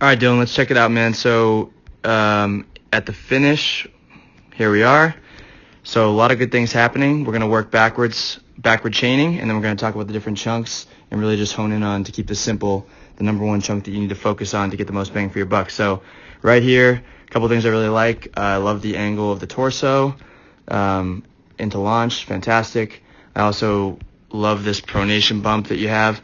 All right, Dylan, let's check it out, man. So at the finish, here we are. So a lot of good things happening. We're going to work backward chaining, and then we're going to talk about the different chunks and really just hone in on, to keep this simple, the number one chunk that you need to focus on to get the most bang for your buck. So right here, a couple things I really like. I love the angle of the torso into launch, fantastic. I also love this pronation bump that you have,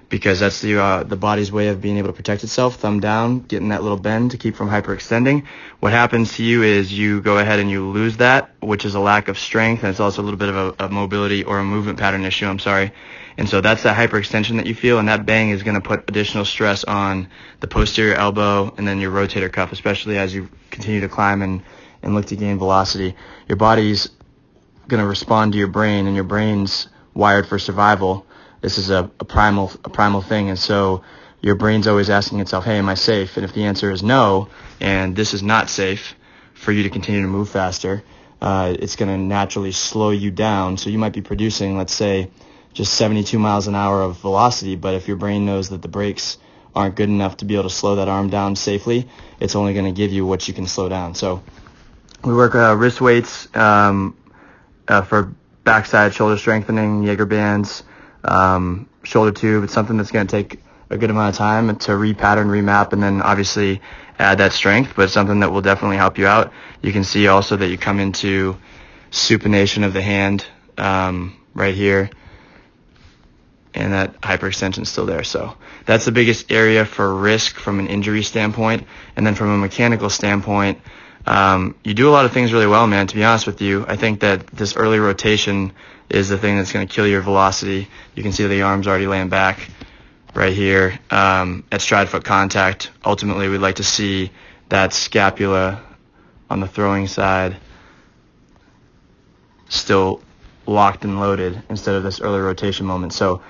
because that's the body's way of being able to protect itself. Thumb down, getting that little bend to keep from hyperextending. What happens to you is you go ahead and you lose that, which is a lack of strength, and it's also a little bit of a mobility or a movement pattern issue, And so that's that hyperextension that you feel, and that bang is going to put additional stress on the posterior elbow and then your rotator cuff, especially as you continue to climb and look to gain velocity. Your body's going to respond to your brain, and your brain's wired for survival. This is a primal thing, and so your brain's always asking itself, hey, am I safe? And if the answer is no, and this is not safe for you to continue to move faster, it's going to naturally slow you down. So you might be producing, let's say, just 72 miles an hour of velocity, but if your brain knows that the brakes aren't good enough to be able to slow that arm down safely, it's only going to give you what you can slow down. So we work wrist weights for backside shoulder strengthening, Jaeger bands, shoulder tube. It's something that's going to take a good amount of time to repattern, remap, and then obviously add that strength, but it's something that will definitely help you out. You can see also that you come into supination of the hand right here, and that hyperextension is still there. So that's the biggest area for risk from an injury standpoint. And then from a mechanical standpoint, you do a lot of things really well, man, to be honest with you. I think that this early rotation is the thing that's going to kill your velocity. You can see the arms already laying back right here at stride foot contact. Ultimately, we'd like to see that scapula on the throwing side still locked and loaded instead of this early rotation moment. So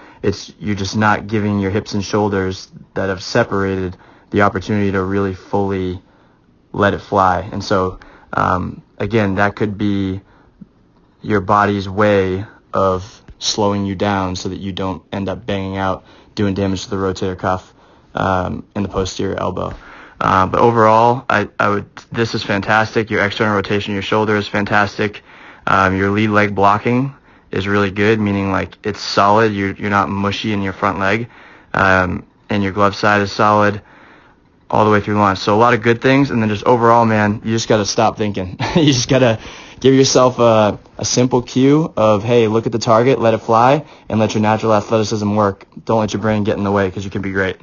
you're just not giving your hips and shoulders that have separated the opportunity to really fully let it fly. And so again, that could be your body's way of slowing you down so that you don't end up banging out, doing damage to the rotator cuff and the posterior elbow. But overall, this is fantastic. Your external rotation, your shoulder is fantastic. Your lead leg blocking is really good, meaning like it's solid. You're not mushy in your front leg, and your glove side is solid all the way through launch. So a lot of good things, and then just overall, man, you just got to stop thinking. You just got to give yourself a simple cue of, hey, look at the target, let it fly, and let your natural athleticism work. Don't let your brain get in the way, because you can be great.